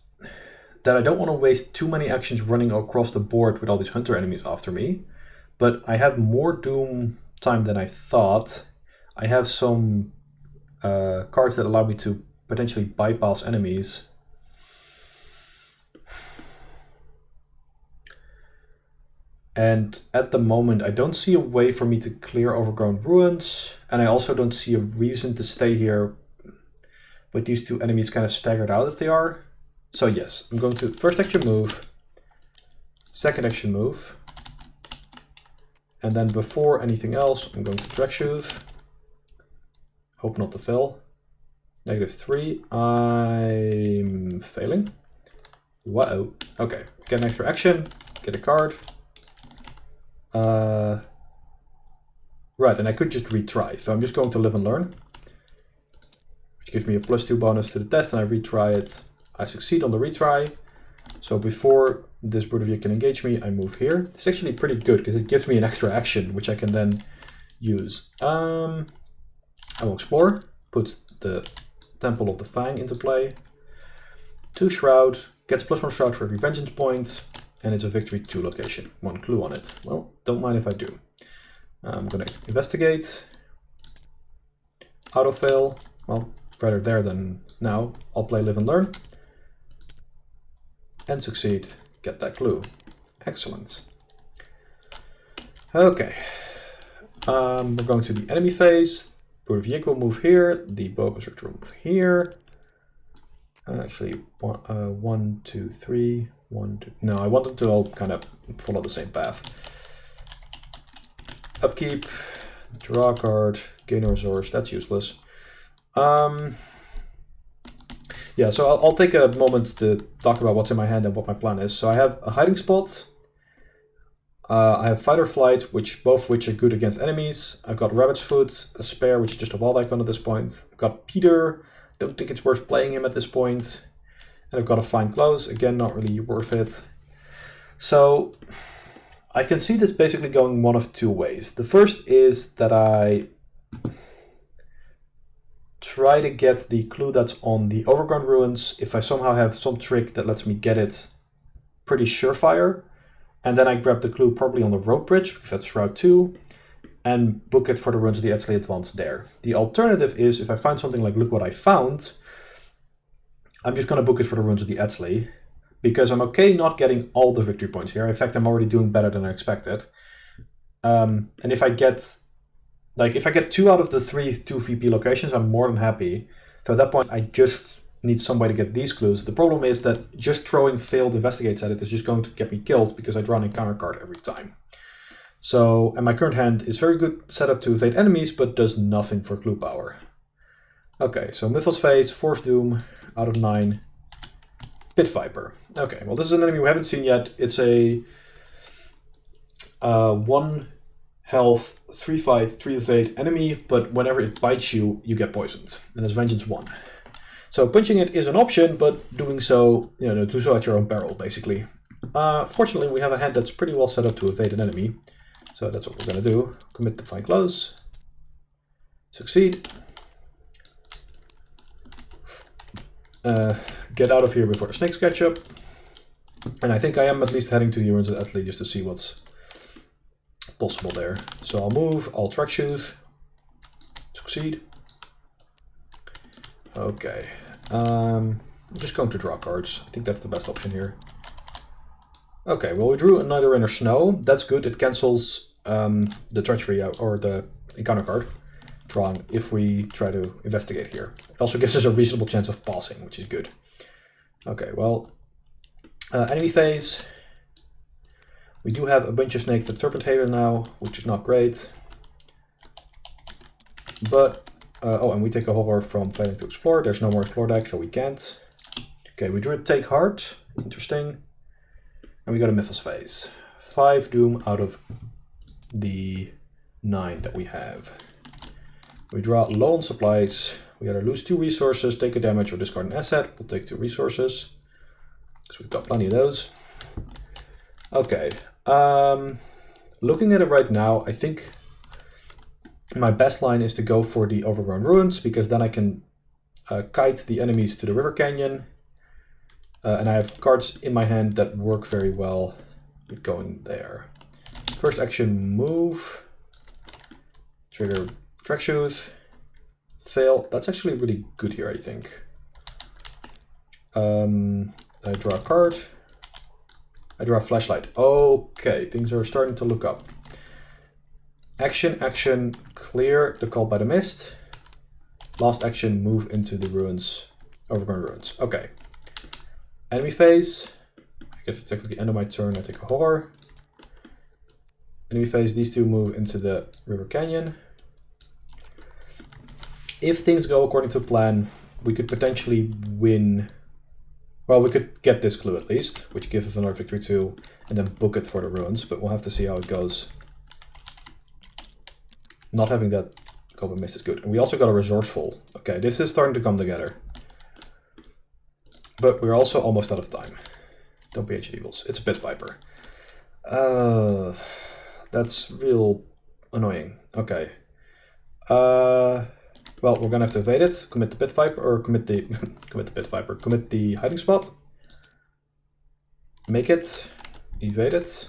that I don't want to waste too many actions running across the board with all these hunter enemies after me, but I have more Doom time than I thought. I have some cards that allow me to potentially bypass enemies. And at the moment, I don't see a way for me to clear Overgrown Ruins, and I also don't see a reason to stay here with these 2 enemies kind of staggered out as they are. So yes, I'm going to first action move, second action move, and then before anything else, I'm going to Drag Shoot. Hope not to fail. -3, I'm failing. Whoa. Okay, get an extra action, get a card. Right, and I could just retry, so I'm just going to Live and Learn, which gives me a +2 bonus to the test, and I retry it. I succeed on the retry, so before this Brood of Yig can engage me, I move here. It's actually pretty good because it gives me an extra action, which I can then use. I will explore, put the Temple of the Fang into play. 2 Shroud, gets +1 Shroud for every Vengeance point, and it's a Victory 2 location. 1 clue on it. Well, don't mind if I do. I'm going to investigate. Auto fail. Well, rather there than now. I'll play Live and Learn. And succeed. Get that clue. Excellent. Okay. We're going to the enemy phase. Brood of Yig will move here. The Boa Constrictor will move here. Actually, 1, 2, 3. 1, 2. No, I want them to all kind of follow the same path. Upkeep, draw a card, gain a resource. That's useless. Yeah, so I'll take a moment to talk about what's in my hand and what my plan is. So I have a hiding spot. I have fight or flight, both which are good against enemies. I've got rabbit's foot, a spare, which is just a wild icon at this point. I've got Peter. Don't think it's worth playing him at this point. And I've got a fine close. Again, not really worth it. So I can see this basically going one of two ways. The first is that I try to get the clue that's on the Overgrown Ruins. If I somehow have some trick that lets me get it pretty surefire, and then I grab the clue probably on the rope bridge, because that's Route 2, and book it for the Ruins of the Edsley Advance there. The alternative is, if I find something like, look what I found, I'm just going to book it for the Ruins of the Edsley, because I'm okay not getting all the victory points here. In fact, I'm already doing better than I expected. And if I get 2 out of the 3 2VP locations, I'm more than happy. So at that point, I just need some way to get these clues. The problem is that just throwing failed investigates at it is just going to get me killed because I draw an encounter card every time. So, and my current hand is very good set up to evade enemies, but does nothing for clue power. Okay, so Mythos Phase, Force Doom, out of 9. Pit Viper. Okay, well this is an enemy we haven't seen yet. It's a 1 health, 3 fight, 3 evade enemy, but whenever it bites you, you get poisoned. And it's Vengeance 1. So punching it is an option, but doing so, do so at your own peril, basically. Fortunately, we have a hand that's pretty well set up to evade an enemy. So that's what we're going to do. Commit the fine close. Succeed. Get out of here before the snakes catch up. And I think I am at least heading to the Ruins of Edsley just to see what's possible there. So I'll move, I'll track shoot. Succeed. Okay. I'm just going to draw cards. I think that's the best option here. Okay, well we drew a Neither Rain nor Snow. That's good. It cancels the treachery out, or the encounter card drawn if we try to investigate here. It also gives us a reasonable chance of passing, which is good. Okay, well, enemy phase. We do have a bunch of snakes at Serpent now, which is not great. But oh, and we take a horror from failing to explore. There's no more explore deck, so we can't. Okay, we drew a Take Heart. Interesting. And we got a Mythos Phase. 5 Doom out of the 9 that we have. We draw low on supplies. We either lose 2 resources, take a damage, or discard an asset. We'll take 2 resources, because we've got plenty of those. Okay. Looking at it right now, I think my best line is to go for the Overgrown Ruins, because then I can kite the enemies to the river canyon. And I have cards in my hand that work very well with going there. First action, move. Trigger track shoes. Fail. That's actually really good here, I think. I draw a card. I draw a flashlight. Okay, things are starting to look up. Action, clear the Call by the Mist. Last action, move into the ruins, Overgrown Ruins. Okay. Enemy phase. I guess it's technically the end of my turn, I take a horror. Enemy phase, these 2 move into the river canyon. If things go according to plan, we could potentially win. Well, we could get this clue at least, which gives us another victory 2, and then book it for the ruins, but we'll have to see how it goes. Not having that Call by the Mist is good. And we also got a Resourceful. Okay, this is starting to come together. But we're also almost out of time. Don't be Ancient Evils. It's a Pit Viper. That's real annoying. Okay. Well, we're gonna have to evade it. Commit the Pit Viper, or commit the commit the hiding spot. Make it. Evade it.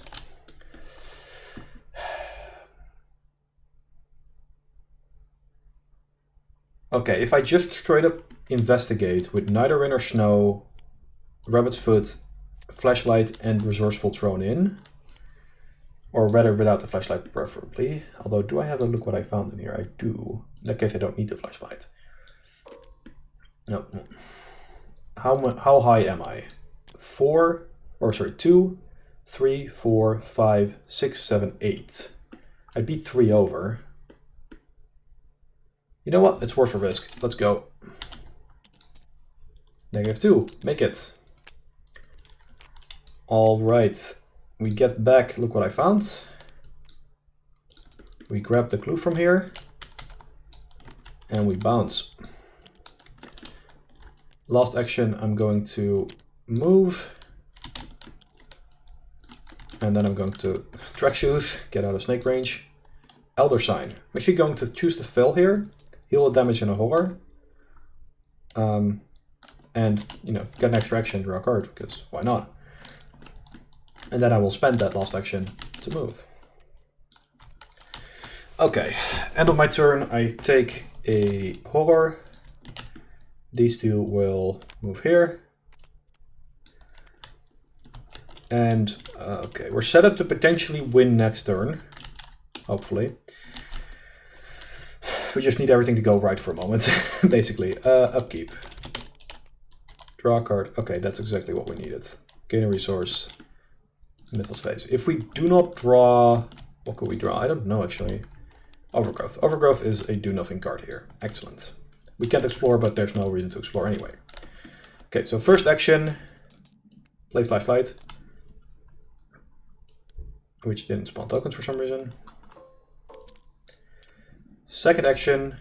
Okay, if I just straight up investigate with Neither Rain nor Snow, Rabbit's Foot, Flashlight, and Resourceful thrown in, or rather without the flashlight preferably, although do I have a look what I found in here? I do. In that case I don't need the flashlight. No. How high am I? 2, 3, 4, 5, 6, 7, 8. I beat 3 over. You know what? It's worth a risk. Let's go. -2. Make it. Alright. We get back. Look what I found. We grab the clue from here. And we bounce. Last action, I'm going to move. And then I'm going to track shoes, get out of snake range. Elder Sign. I'm actually going to choose to fail here. Heal the damage in a horror. And, you know, get an extra action, draw a card, because why not? And then I will spend that last action to move. Okay, end of my turn, I take a horror. These two will move here. And, okay, we're set up to potentially win next turn. Hopefully. We just need everything to go right for a moment, basically. Upkeep. Draw a card. Okay, that's exactly what we needed. Gain a resource. Mythos phase. If we do not draw... What could we draw? I don't know, actually. Overgrowth. Overgrowth is a do-nothing card here. Excellent. We can't explore, but there's no reason to explore anyway. Okay, so first action. Play Flight. Which didn't spawn tokens for some reason. Second action,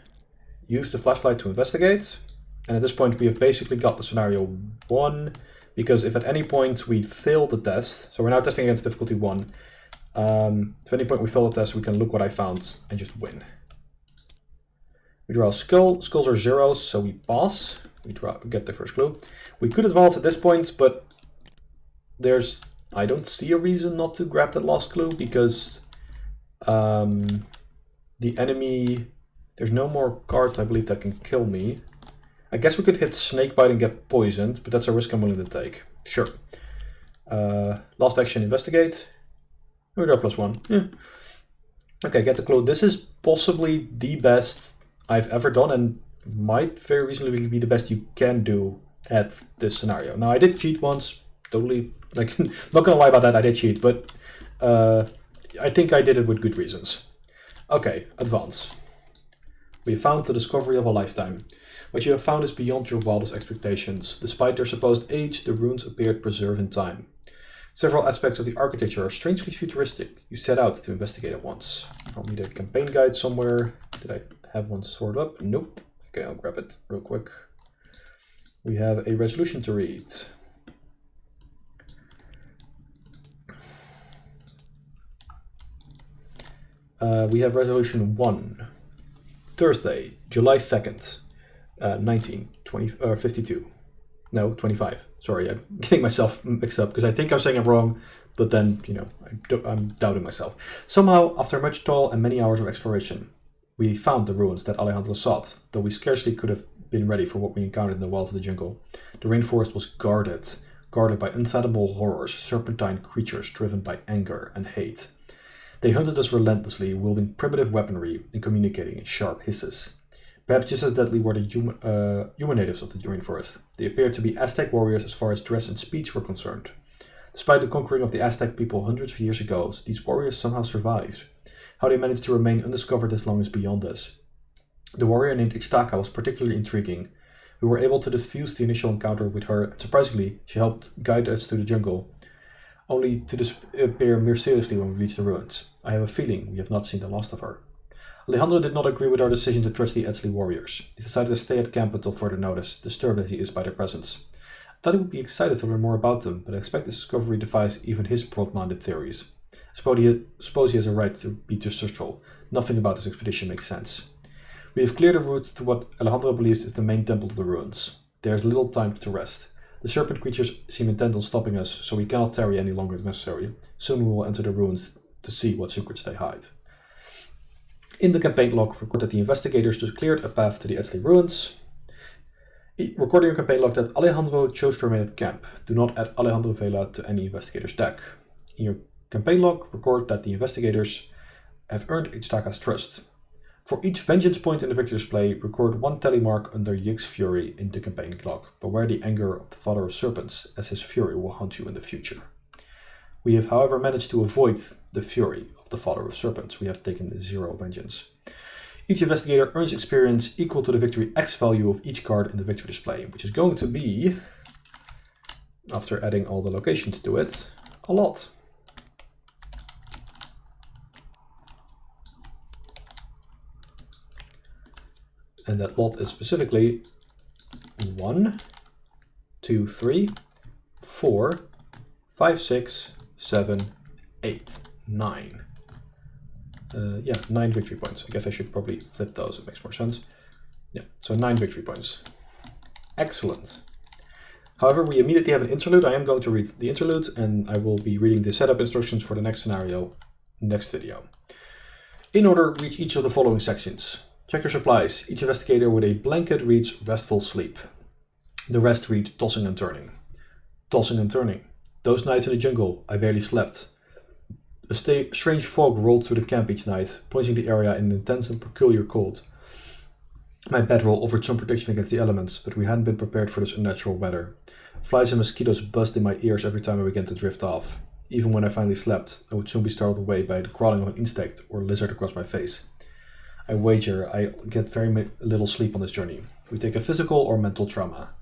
use the flashlight to investigate. And at this point we have basically got the scenario 1, because if at any point we fail the test, so we're now testing against difficulty 1. If at any point we fail the test, we can look what I found and just win. We draw a skull. Skulls are zeros, so we pass. We get the first clue. We could advance at this point, but I don't see a reason not to grab that last clue, because the enemy, there's no more cards I believe that can kill me. I guess we could hit Snakebite and get poisoned, but that's a risk I'm willing to take. Sure. Last action, investigate. We draw +1. Yeah. Okay, get the clue. This is possibly the best I've ever done, and might very reasonably be the best you can do at this scenario. Now, I did cheat once. Totally, like, not gonna lie about that, I did cheat, but I think I did it with good reasons. Okay, advance. We have found the discovery of a lifetime. What you have found is beyond your wildest expectations. Despite their supposed age, the runes appeared preserved in time. Several aspects of the architecture are strangely futuristic. You set out to investigate at once. I'll need a campaign guide somewhere. Did I have one stored up? Nope. Okay, I'll grab it real quick. We have a resolution to read. We have resolution 1. Thursday, July 2nd, 1952. No, 25. Sorry, I'm getting myself mixed up because I think I'm saying it wrong, but then, you know, I'm doubting myself. Somehow, after much toil and many hours of exploration, we found the ruins that Alejandro sought, though we scarcely could have been ready for what we encountered in the wilds of the jungle. The rainforest was guarded by unfathomable horrors, serpentine creatures driven by anger and hate. They hunted us relentlessly, wielding primitive weaponry and communicating in sharp hisses. Perhaps just as deadly were the human natives of the rainforest. They appeared to be Aztec warriors as far as dress and speech were concerned. Despite the conquering of the Aztec people hundreds of years ago, these warriors somehow survived. How they managed to remain undiscovered this long is beyond us. The warrior named Ixtaca was particularly intriguing. We were able to defuse the initial encounter with her, and surprisingly, she helped guide us to the jungle, only to disappear mysteriously when we reached the ruins. I have a feeling we have not seen the last of her. Alejandro did not agree with our decision to trust the Etzli warriors. He decided to stay at camp until further notice, disturbed as he is by their presence. I thought he would be excited to learn more about them, but I expect this discovery defies even his broad-minded theories. I suppose he has a right to be distrustful. Nothing about this expedition makes sense. We have cleared the route to what Alejandro believes is the main temple of the ruins. There is little time to rest. The serpent creatures seem intent on stopping us, so we cannot tarry any longer than necessary. Soon we will enter the ruins to see what secrets they hide. In the campaign log, record that the investigators just cleared a path to the Etzli ruins. Record in your campaign log that Alejandro chose to remain at camp. Do not add Alejandro Vela to any investigator's deck. In your campaign log, record that the investigators have earned Ixtaca's trust. For each vengeance point in the victor's play, record one tally mark under Yig's fury in the campaign log. Beware the anger of the father of serpents, as his fury will haunt you in the future. We have, however, managed to avoid the fury of the father of serpents. We have taken 0 vengeance. Each investigator earns experience equal to the victory X value of each card in the victory display, which is going to be, after adding all the locations to it, a lot. And that lot is specifically 1, 2, 3, 4, 5, 6, 7, 8, 9. Yeah, 9 victory points. I guess I should probably flip those, it makes more sense. Yeah, so 9 victory points. Excellent. However, we immediately have an interlude. I am going to read the interlude, and I will be reading the setup instructions for the next scenario next video. In order, reach each of the following sections. Check your supplies. Each investigator with a blanket reads restful sleep. The rest read tossing and turning. Tossing and turning. Those nights in the jungle, I barely slept. A strange fog rolled through the camp each night, poisoning the area in an intense and peculiar cold. My bedroll offered some protection against the elements, but we hadn't been prepared for this unnatural weather. Flies and mosquitoes buzzed in my ears every time I began to drift off. Even when I finally slept, I would soon be startled away by the crawling of an insect or lizard across my face. I wager I get very little sleep on this journey. We take a physical or mental trauma.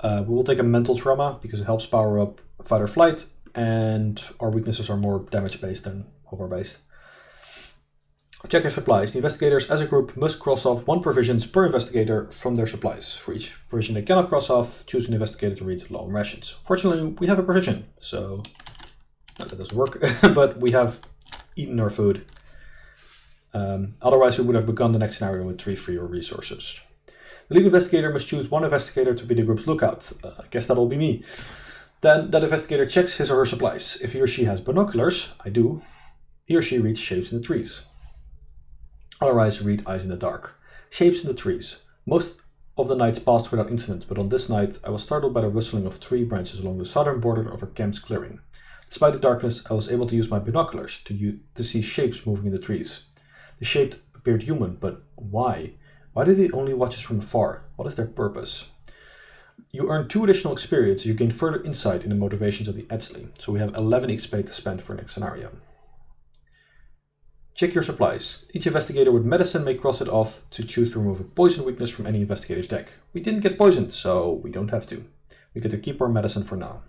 We will take a mental trauma because it helps power up fight or flight, and our weaknesses are more damage-based than horror-based. Check your supplies. The investigators as a group must cross off 1 provisions per investigator from their supplies. For each provision they cannot cross off, choose an investigator to read low on rations. Fortunately, we have a provision, so that doesn't work, but we have eaten our food. Otherwise, we would have begun the next scenario with 3 freer resources. The lead investigator must choose 1 investigator to be the group's lookout. I guess that'll be me. Then that investigator checks his or her supplies. If he or she has binoculars, I do, he or she reads shapes in the trees. Otherwise, read eyes in the dark. Shapes in the trees. Most of the night passed without incident, but on this night I was startled by the rustling of tree branches along the southern border of our camp's clearing. Despite the darkness, I was able to use my binoculars to see shapes moving in the trees. The shape appeared human, but why? Why do they only watch us from afar? What is their purpose? You earn 2 additional experience. You gain further insight in the motivations of the Edsley. So we have 11 XP to spend for next scenario. Check your supplies. Each investigator with medicine may cross it off to choose to remove a poison weakness from any investigator's deck. We didn't get poisoned, so we don't have to. We get to keep our medicine for now.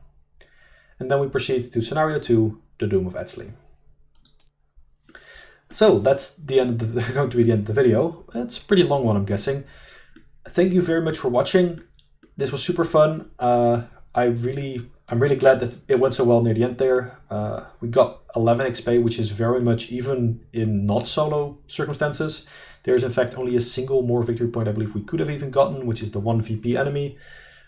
And then we proceed to scenario 2, the Doom of Edsley. So that's the end of going to be the end of the video. It's a pretty long one, I'm guessing. Thank you very much for watching. This was super fun. I'm really glad that it went so well near the end there. We got 11 XP, which is very much even in not solo circumstances. There is in fact only a single more victory point I believe we could have even gotten, which is the 1 VP enemy.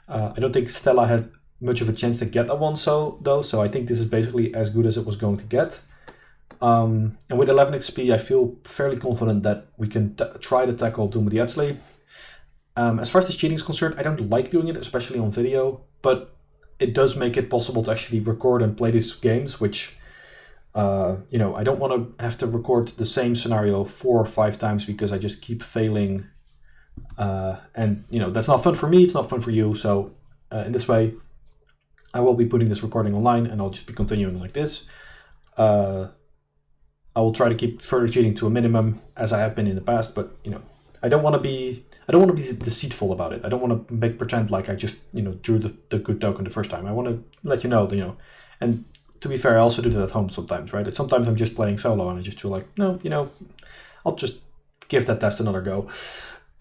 I don't think Stella had much of a chance to get that one though, so I think this is basically as good as it was going to get. And with 11 XP, I feel fairly confident that we can try to tackle Doom of the Edsley. As far as this cheating is concerned, I don't like doing it, especially on video, but it does make it possible to actually record and play these games, which, I don't want to have to record the same scenario 4 or 5 times because I just keep failing. And, that's not fun for me, it's not fun for you. So in this way, I will be putting this recording online and I'll just be continuing like this. I will try to keep further cheating to a minimum as I have been in the past, but, I don't want to be deceitful about it. I don't want to pretend like I just, drew the good token the first time. I want to let you know, and to be fair, I also do that at home sometimes, right? Sometimes I'm just playing solo and I just feel like, no, I'll just give that test another go.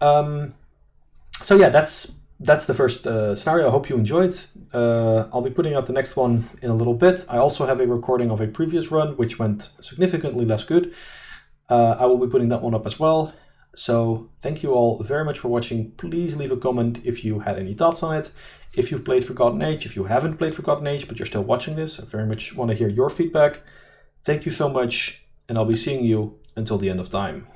So yeah, that's the first scenario. I hope you enjoyed. I'll be putting out the next one in a little bit. I also have a recording of a previous run, which went significantly less good. I will be putting that one up as well. So thank you all very much for watching. Please leave a comment if you had any thoughts on it. If you've played Forgotten Age, if you haven't played Forgotten Age, but you're still watching this, I very much want to hear your feedback. Thank you so much, and I'll be seeing you until the end of time.